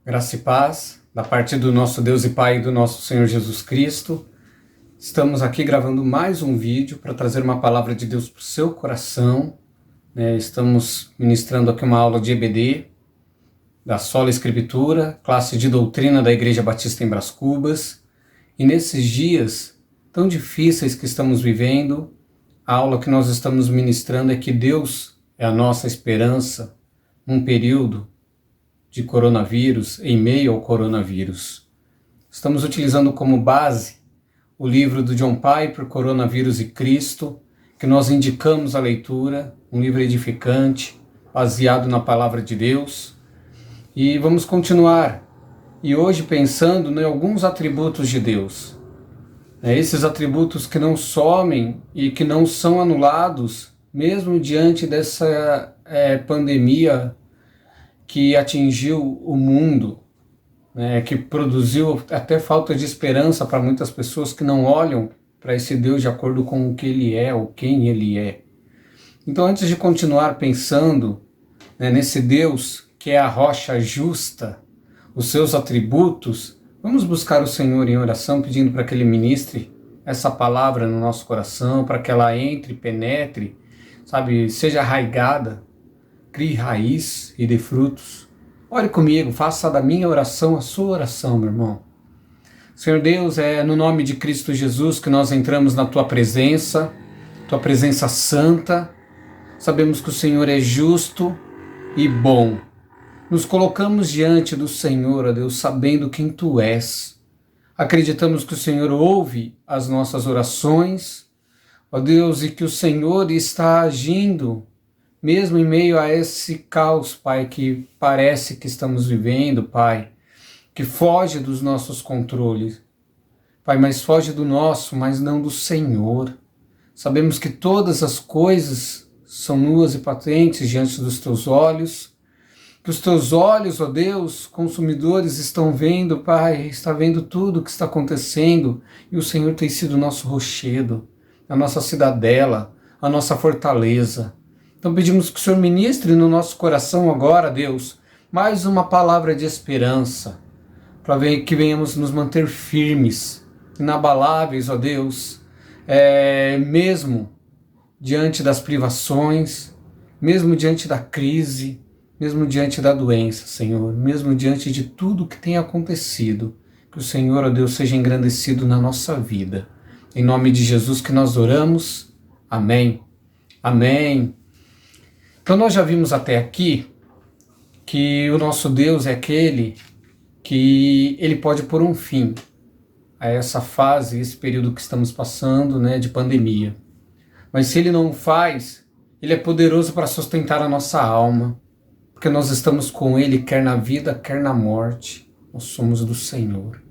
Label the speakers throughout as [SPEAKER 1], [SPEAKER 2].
[SPEAKER 1] Graça e paz, da parte do nosso Deus e Pai e do nosso Senhor Jesus Cristo. Estamos aqui gravando mais um vídeo para trazer uma palavra de Deus para o seu coração. Estamos ministrando aqui uma aula de EBD, da Sola Escritura, classe de doutrina da Igreja Batista em Brás Cubas. E nesses dias tão difíceis que estamos vivendo, a aula que nós estamos ministrando é que Deus é a nossa esperança num período de coronavírus, em meio ao coronavírus. Estamos utilizando como base o livro do John Piper, Coronavírus e Cristo, que nós indicamos a leitura, um livro edificante, baseado na palavra de Deus. E vamos continuar, e hoje pensando em alguns atributos de Deus. Esses atributos que não somem e que não são anulados, mesmo diante dessa pandemia que atingiu o mundo, que produziu até falta de esperança para muitas pessoas que não olham para esse Deus de acordo com o que Ele é ou quem Ele é. Então, antes de continuar pensando nesse Deus que é a rocha justa, os seus atributos, vamos buscar o Senhor em oração, pedindo para que Ele ministre essa palavra no nosso coração, para que ela entre, penetre, seja arraigada, crie raiz e dê frutos. Ore comigo, faça da minha oração a sua oração, meu irmão. Senhor Deus, é no nome de Cristo Jesus que nós entramos na Tua presença santa. Sabemos que o Senhor é justo e bom. Nos colocamos diante do Senhor, ó Deus, sabendo quem Tu és. Acreditamos que o Senhor ouve as nossas orações, ó Deus, e que o Senhor está agindo mesmo em meio a esse caos, Pai, que parece que estamos vivendo, Pai, que foge dos nossos controles, Pai, mas foge do nosso, mas não do Senhor. Sabemos que todas as coisas são nuas e patentes diante dos Teus olhos, que os Teus olhos, ó Deus, consumidores, estão vendo, Pai, está vendo tudo o que está acontecendo, e o Senhor tem sido o nosso rochedo, a nossa cidadela, a nossa fortaleza. Então pedimos que o Senhor ministre no nosso coração agora, Deus, mais uma palavra de esperança, para que venhamos nos manter firmes, inabaláveis, ó Deus, mesmo diante das privações, mesmo diante da crise, mesmo diante da doença, Senhor, mesmo diante de tudo que tem acontecido, que o Senhor, ó Deus, seja engrandecido na nossa vida. Em nome de Jesus que nós oramos. Amém. Amém. Então nós já vimos até aqui que o nosso Deus é aquele que Ele pode pôr um fim a essa fase, esse período que estamos passando, de pandemia. Mas se Ele não faz, Ele é poderoso para sustentar a nossa alma, porque nós estamos com Ele quer na vida, quer na morte. Nós somos do Senhor.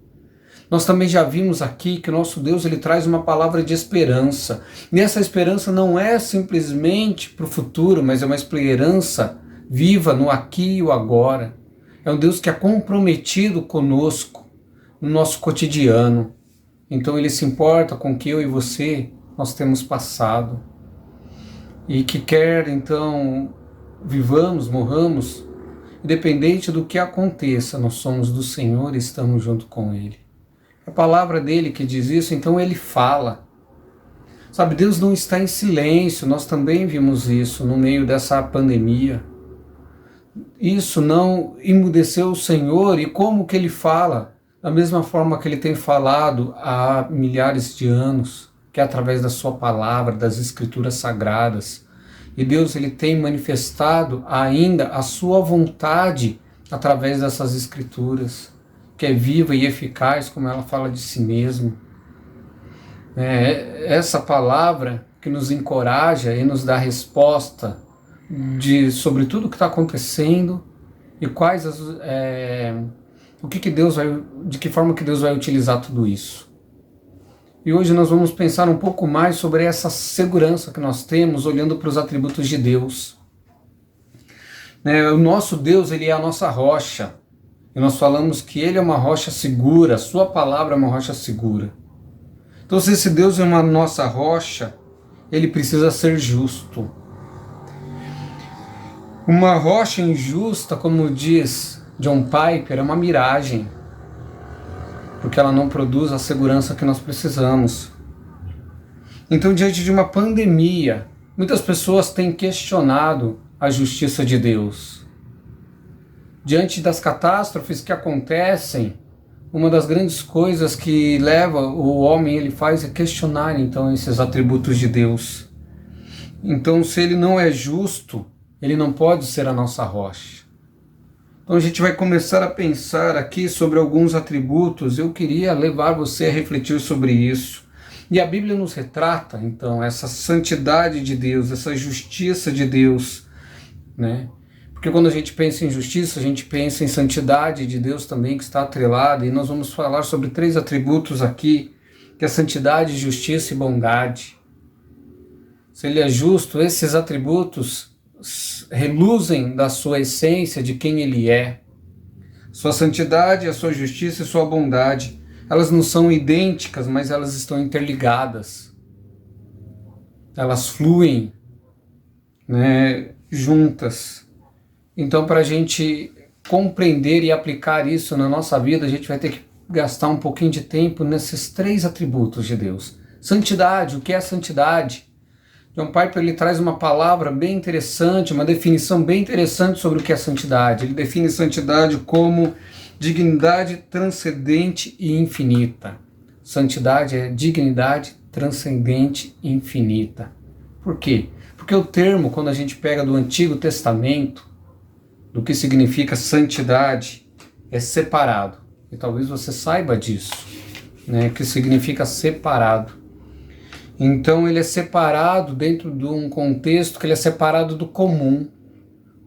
[SPEAKER 1] Nós também já vimos aqui que o nosso Deus ele traz uma palavra de esperança. E essa esperança não é simplesmente para o futuro, mas é uma esperança viva no aqui e o agora. É um Deus que é comprometido conosco, no nosso cotidiano. Então Ele se importa com o que eu e você nós temos passado. E que quer, então, vivamos, morramos, independente do que aconteça, nós somos do Senhor e estamos junto com Ele. A palavra dele que diz isso, então Ele fala. Deus não está em silêncio, nós também vimos isso no meio dessa pandemia. Isso não emudeceu o Senhor, e como que Ele fala? Da mesma forma que Ele tem falado há milhares de anos, que é através da sua palavra, das Escrituras Sagradas. E Deus ele tem manifestado ainda a sua vontade através dessas Escrituras, que é viva e eficaz, como ela fala de si mesmo. Essa palavra que nos encoraja e nos dá resposta sobre tudo o que está acontecendo e de que forma que Deus vai utilizar tudo isso. E hoje nós vamos pensar um pouco mais sobre essa segurança que nós temos olhando para os atributos de Deus. O nosso Deus ele é a nossa rocha. E nós falamos que Ele é uma rocha segura, a Sua palavra é uma rocha segura. Então, se esse Deus é uma nossa rocha, Ele precisa ser justo. Uma rocha injusta, como diz John Piper é uma miragem, porque ela não produz a segurança que nós precisamos. Então, diante de uma pandemia, muitas pessoas têm questionado a justiça de Deus. Diante das catástrofes que acontecem, uma das grandes coisas que leva o homem, ele faz é questionar então esses atributos de Deus. Então, se ele não é justo, ele não pode ser a nossa rocha. Então a gente vai começar a pensar aqui sobre alguns atributos. Eu queria levar você a refletir sobre isso. E a Bíblia nos retrata, então, essa santidade de Deus, essa justiça de Deus, né? Porque quando a gente pensa em justiça, a gente pensa em santidade de Deus também, que está atrelada, e nós vamos falar sobre 3 atributos aqui, que é santidade, justiça e bondade. Se ele é justo, esses atributos reluzem da sua essência, de quem ele é. Sua santidade, a sua justiça e sua bondade, elas não são idênticas, mas elas estão interligadas. Elas fluem, né, juntas. Então, para a gente compreender e aplicar isso na nossa vida, a gente vai ter que gastar um pouquinho de tempo nesses 3 atributos de Deus. Santidade, o que é santidade? John Piper, ele traz uma palavra bem interessante, uma definição bem interessante sobre o que é santidade. Ele define santidade como dignidade transcendente e infinita. Santidade é dignidade transcendente e infinita. Por quê? Porque o termo, quando a gente pega do Antigo Testamento, do que significa santidade, é separado. E talvez você saiba disso, né? Que significa separado. Então ele é separado dentro de um contexto que ele é separado do comum.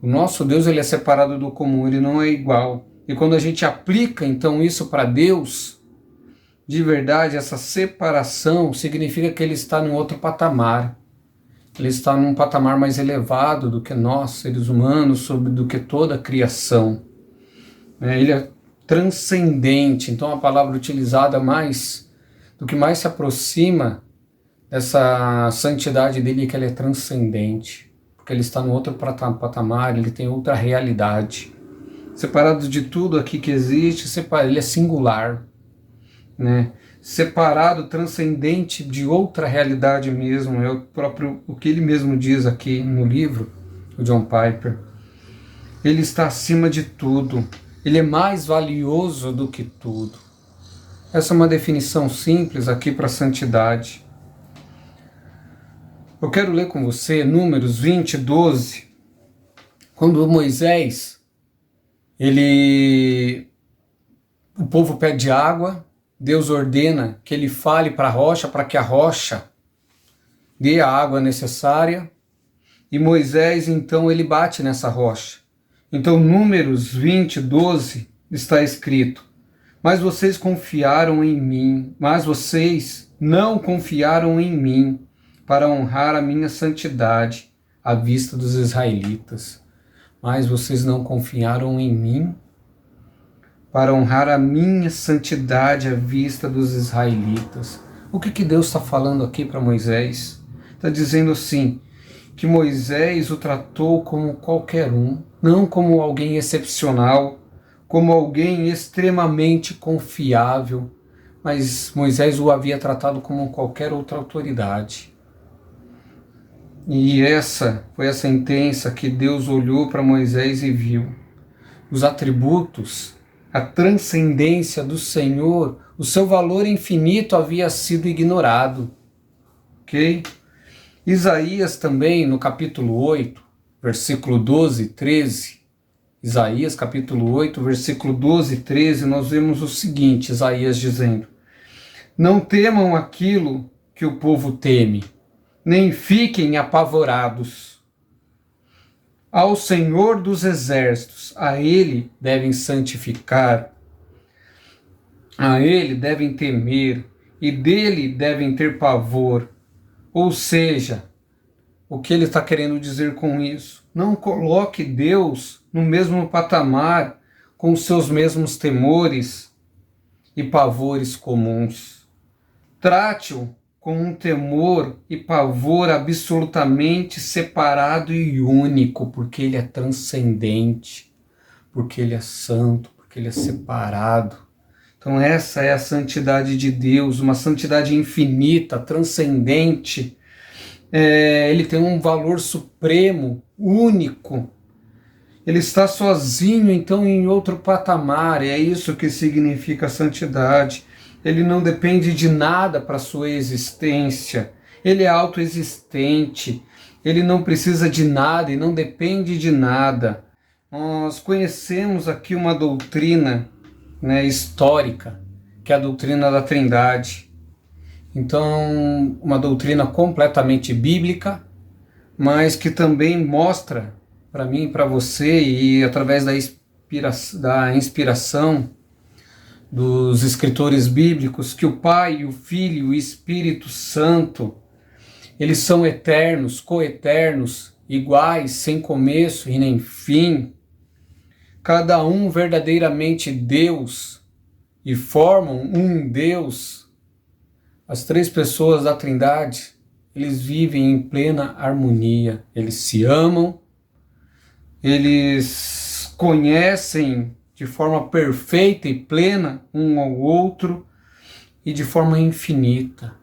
[SPEAKER 1] O nosso Deus, ele é separado do comum, ele não é igual. E quando a gente aplica então isso para Deus, de verdade, essa separação significa que ele está num outro patamar. Ele está num patamar mais elevado do que nós, seres humanos, do que toda a criação. Ele é transcendente, então a palavra utilizada mais, do que mais se aproxima essa santidade dele é que ele é transcendente, porque ele está no outro patamar, ele tem outra realidade. Separado de tudo aqui que existe, ele é singular, né? Separado, transcendente de outra realidade mesmo, é o que ele mesmo diz aqui no livro, o John Piper. Ele está acima de tudo, ele é mais valioso do que tudo. Essa é uma definição simples aqui para santidade. Eu quero ler com você Números 20, 12, quando Moisés, o povo pede água, Deus ordena que ele fale para a rocha, para que a rocha dê a água necessária, e Moisés, então, ele bate nessa rocha. Então, Números 20, 12, está escrito: mas vocês confiaram em mim, mas vocês não confiaram em mim, para honrar a minha santidade à vista dos israelitas. Mas vocês não confiaram em mim para honrar a minha santidade à vista dos israelitas. O que Deus está falando aqui para Moisés? Está dizendo assim, que Moisés o tratou como qualquer um, não como alguém excepcional, como alguém extremamente confiável, mas Moisés o havia tratado como qualquer outra autoridade. E essa foi a sentença que Deus olhou para Moisés e viu. Os atributos, a transcendência do Senhor, o seu valor infinito havia sido ignorado. Ok? Isaías também, no capítulo 8, versículo 12 e 13, Isaías capítulo 8, versículo 12 e 13, nós vemos o seguinte, Isaías dizendo: não temam aquilo que o povo teme, nem fiquem apavorados. Ao Senhor dos Exércitos, a Ele devem santificar, a Ele devem temer, e dele devem ter pavor. Ou seja, o que ele está querendo dizer com isso? Não coloque Deus no mesmo patamar com os seus mesmos temores e pavores comuns. Trate-o com um temor e pavor absolutamente separado e único, porque ele é transcendente, porque Ele é santo, porque Ele é separado. Então essa é a santidade de Deus, uma santidade infinita, transcendente. Ele tem um valor supremo, único. Ele está sozinho, então, em outro patamar. É isso que significa santidade. Ele não depende de nada para sua existência. Ele é autoexistente. Ele não precisa de nada e não depende de nada. Nós conhecemos aqui uma doutrina, né, histórica, que é a doutrina da Trindade. Então, uma doutrina completamente bíblica, mas que também mostra para mim e para você, e através da inspiração dos escritores bíblicos, que o Pai, o Filho e o Espírito Santo, eles são eternos, coeternos, iguais, sem começo e nem fim, cada um verdadeiramente Deus, e formam um Deus. As três pessoas da Trindade, eles vivem em plena harmonia, eles se amam, eles conhecem de forma perfeita e plena um ao outro e de forma infinita.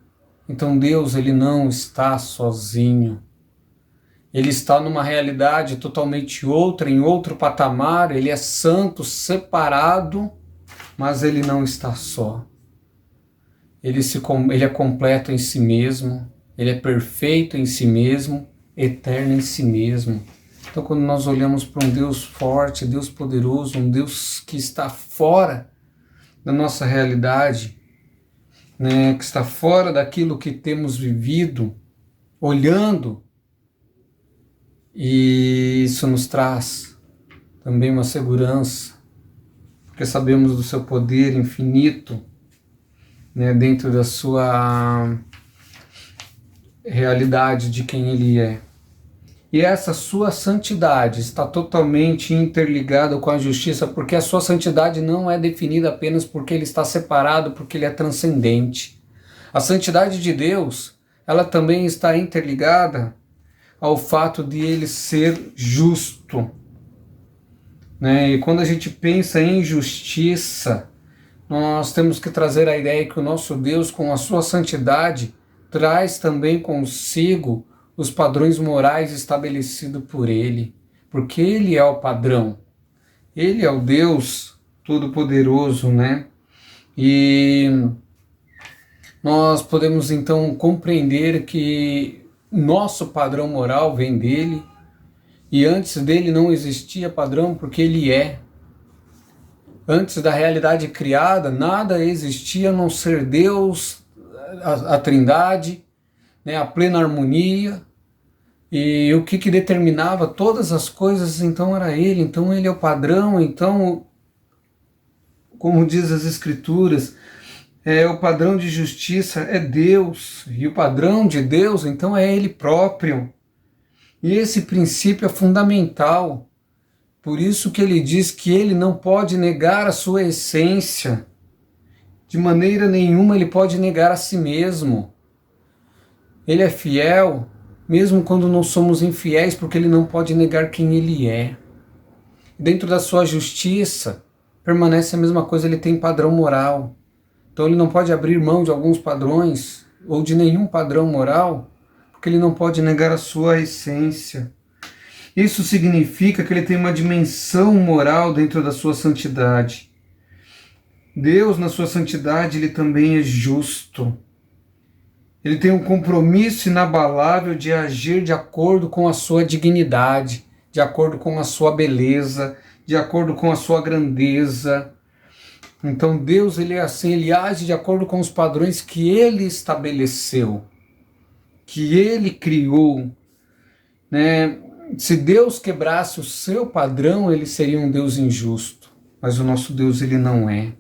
[SPEAKER 1] Então Deus, ele não está sozinho. Ele está numa realidade totalmente outra, em outro patamar. Ele é santo, separado, mas ele não está só. Ele é completo em si mesmo, ele é perfeito em si mesmo, eterno em si mesmo. Então, quando nós olhamos para um Deus forte, Deus poderoso, um Deus que está fora da nossa realidade, né, que está fora daquilo que temos vivido, olhando, e isso nos traz também uma segurança, porque sabemos do seu poder infinito, né, dentro da sua realidade de quem Ele é. E essa sua santidade está totalmente interligada com a justiça, porque a sua santidade não é definida apenas porque Ele está separado, porque Ele é transcendente. A santidade de Deus, ela também está interligada ao fato de Ele ser justo, né? E quando a gente pensa em justiça, nós temos que trazer a ideia que o nosso Deus, com a sua santidade, traz também consigo os padrões morais estabelecidos por Ele, porque Ele é o padrão. Ele é o Deus Todo-Poderoso, né? E nós podemos então compreender que nosso padrão moral vem dele, e antes dele não existia padrão, porque Ele é. Antes da realidade criada, nada existia a não ser Deus, a Trindade, né, a plena harmonia, e o que determinava todas as coisas, então era Ele. Então Ele é o padrão. Então, como diz as Escrituras, o padrão de justiça é Deus, e o padrão de Deus, então, é Ele próprio. E esse princípio é fundamental. Por isso que Ele diz que Ele não pode negar a sua essência. De maneira nenhuma Ele pode negar a si mesmo. Ele é fiel, mesmo quando não somos infiéis, porque Ele não pode negar quem Ele é. Dentro da sua justiça, permanece a mesma coisa, Ele tem padrão moral. Então Ele não pode abrir mão de alguns padrões, ou de nenhum padrão moral, porque Ele não pode negar a sua essência. Isso significa que Ele tem uma dimensão moral dentro da sua santidade. Deus, na sua santidade, Ele também é justo. Ele tem um compromisso inabalável de agir de acordo com a sua dignidade, de acordo com a sua beleza, de acordo com a sua grandeza. Então Deus, Ele é assim, Ele age de acordo com os padrões que Ele estabeleceu, que Ele criou, né? Se Deus quebrasse o seu padrão, Ele seria um Deus injusto. Mas o nosso Deus, Ele não é.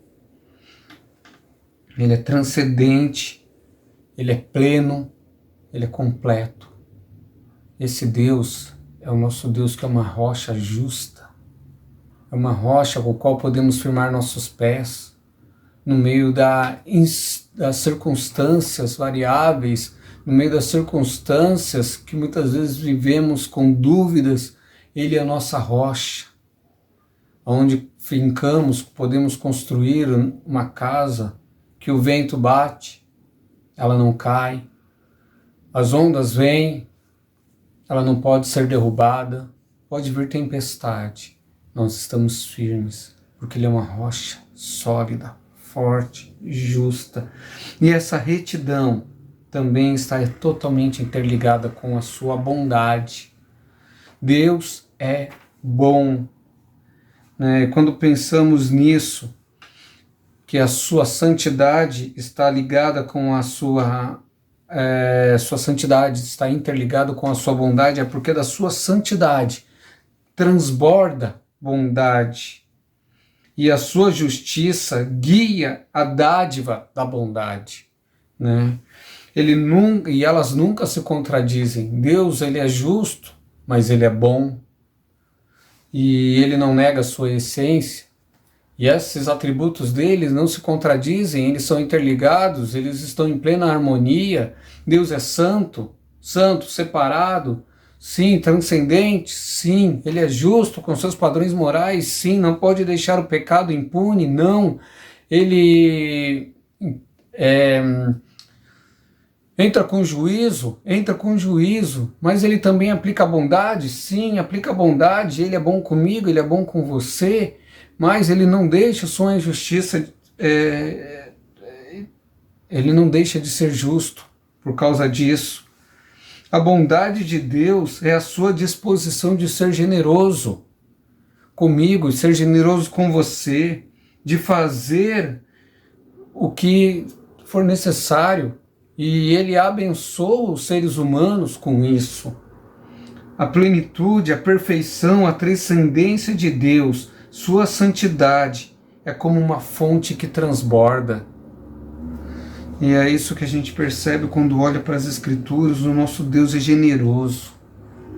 [SPEAKER 1] Ele é transcendente, Ele é pleno, Ele é completo. Esse Deus é o nosso Deus, que é uma rocha justa. É uma rocha com a qual podemos firmar nossos pés no meio das circunstâncias variáveis, no meio das circunstâncias que muitas vezes vivemos com dúvidas. Ele é a nossa rocha. onde fincamos, podemos construir uma casa que o vento bate, ela não cai, as ondas vêm, ela não pode ser derrubada, pode vir tempestade, nós estamos firmes, porque Ele é uma rocha sólida, forte, justa. E essa retidão também está totalmente interligada com a sua bondade. Deus é bom. Quando pensamos nisso, que a sua santidade está ligada com a sua santidade está interligada com a sua bondade, é porque da sua santidade transborda bondade. E a sua justiça guia a dádiva da bondade, né? E elas nunca se contradizem. Deus, Ele é justo, mas Ele é bom. E Ele não nega a sua essência. E esses atributos dele não se contradizem, eles são interligados, eles estão em plena harmonia. Deus é santo, santo, separado, sim, transcendente, sim. Ele é justo com seus padrões morais, sim. Não pode deixar o pecado impune, não. Ele entra com juízo, mas ele também aplica a bondade, sim, aplica a bondade. Ele é bom comigo, ele é bom com você, mas ele não deixa sua injustiça, ele não deixa de ser justo por causa disso. A bondade de Deus é a sua disposição de ser generoso comigo, de ser generoso com você, de fazer o que for necessário, e Ele abençoa os seres humanos com isso. A plenitude, a perfeição, a transcendência de Deus, sua santidade, é como uma fonte que transborda. E é isso que a gente percebe quando olha para as Escrituras. O nosso Deus é generoso,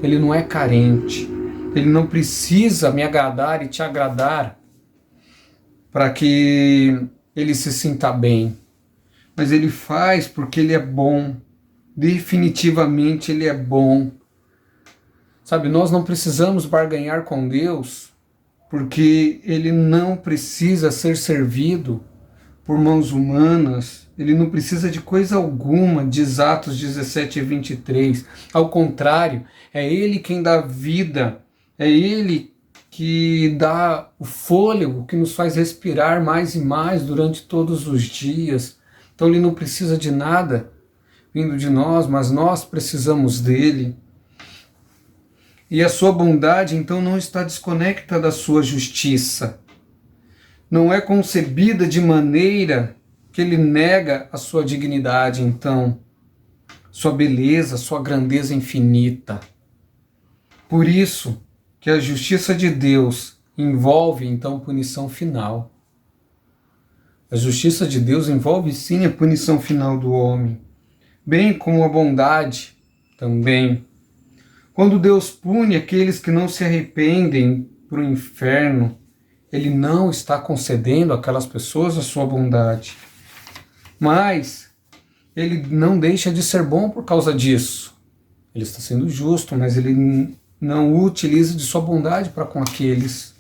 [SPEAKER 1] Ele não é carente, Ele não precisa me agradar e te agradar para que Ele se sinta bem, mas Ele faz porque Ele é bom, definitivamente Ele é bom. Sabe, nós não precisamos barganhar com Deus, porque Ele não precisa ser servido por mãos humanas, Ele não precisa de coisa alguma, diz Atos 17 e 23. Ao contrário, é Ele quem dá vida, é Ele que dá o fôlego, que nos faz respirar mais e mais durante todos os dias. Então Ele não precisa de nada vindo de nós, mas nós precisamos dEle. E a sua bondade, então, não está desconecta da sua justiça. Não é concebida de maneira que Ele nega a sua dignidade, então, sua beleza, sua grandeza infinita. Por isso que a justiça de Deus envolve, então, punição final. A justiça de Deus envolve, sim, a punição final do homem, bem como a bondade também. Quando Deus pune aqueles que não se arrependem para o inferno, Ele não está concedendo àquelas pessoas a sua bondade. Mas Ele não deixa de ser bom por causa disso. Ele está sendo justo, mas Ele não o utiliza de sua bondade para com aqueles.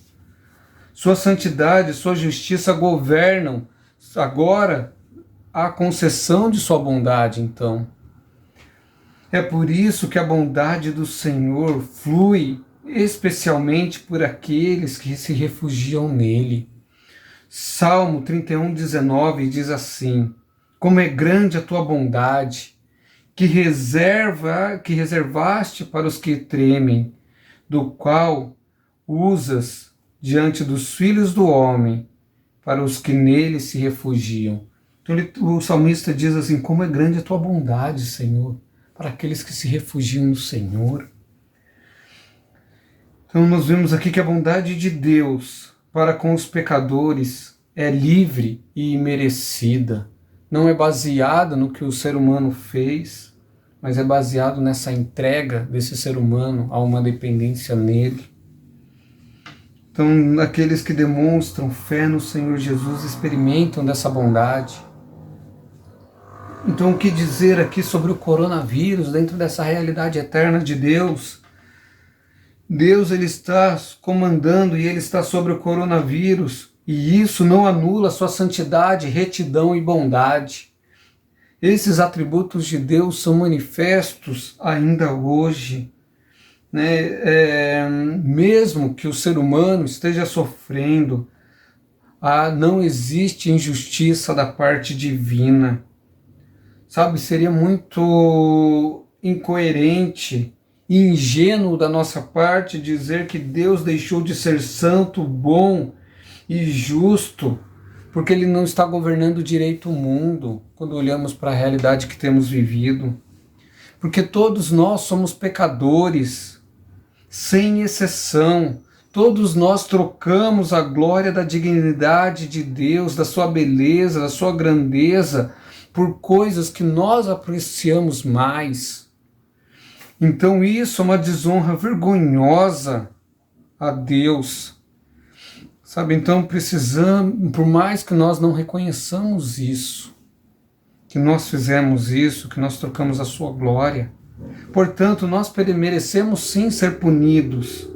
[SPEAKER 1] Sua santidade, sua justiça governam agora a concessão de sua bondade, então. É por isso que a bondade do Senhor flui especialmente por aqueles que se refugiam nele. Salmo 31:19 diz assim: como é grande a tua bondade, que reservaste para os que tremem, do qual usas diante dos filhos do homem, para os que nele se refugiam. Então o salmista diz assim: como é grande a tua bondade, Senhor, para aqueles que se refugiam no Senhor. Então nós vemos aqui que a bondade de Deus para com os pecadores é livre e imerecida. Não é baseada no que o ser humano fez, mas é baseado nessa entrega desse ser humano a uma dependência nele. Então aqueles que demonstram fé no Senhor Jesus experimentam dessa bondade. Então o que dizer aqui sobre o coronavírus dentro dessa realidade eterna de Deus? Deus ele está comandando e ele está sobre o coronavírus, e isso não anula sua santidade, retidão e bondade. Esses atributos de Deus são manifestos ainda hoje, né? Mesmo que o ser humano esteja sofrendo, não existe injustiça da parte divina. Sabe, seria muito incoerente e ingênuo da nossa parte dizer que Deus deixou de ser santo, bom e justo porque Ele não está governando direito o mundo, quando olhamos para a realidade que temos vivido. Porque todos nós somos pecadores, sem exceção. Todos nós trocamos a glória da dignidade de Deus, da sua beleza, da sua grandeza, por coisas que nós apreciamos mais. Então isso é uma desonra vergonhosa a Deus. Sabe, então precisamos, por mais que nós não reconheçamos isso, que nós fizemos isso, que nós trocamos a sua glória, portanto nós merecemos sim ser punidos.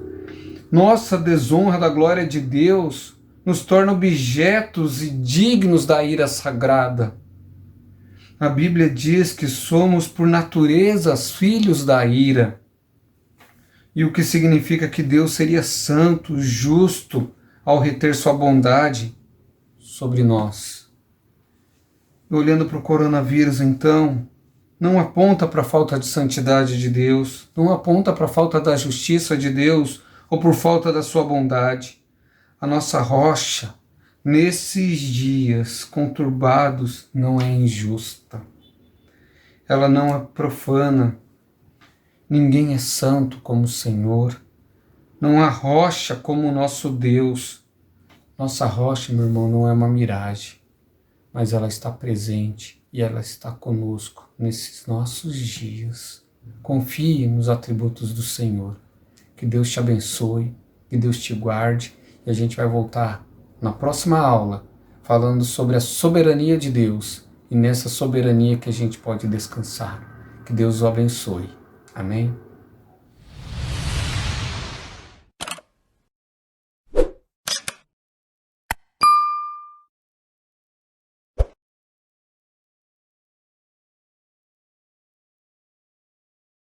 [SPEAKER 1] Nossa desonra da glória de Deus nos torna objetos e dignos da ira sagrada. A Bíblia diz que somos por natureza filhos da ira, e o que significa que Deus seria santo, justo, ao reter sua bondade sobre nós. Olhando para o coronavírus, então, não aponta para a falta de santidade de Deus, não aponta para a falta da justiça de Deus ou por falta da sua bondade. A nossa rocha, nesses dias conturbados, não é injusta. Ela não é profana. Ninguém é santo como o Senhor. Não há rocha como o nosso Deus. Nossa rocha, meu irmão, não é uma miragem, mas ela está presente e ela está conosco nesses nossos dias. Confie nos atributos do Senhor. Que Deus te abençoe, que Deus te guarde, e a gente vai voltar na próxima aula falando sobre a soberania de Deus e nessa soberania que a gente pode descansar. Que Deus o abençoe. Amém?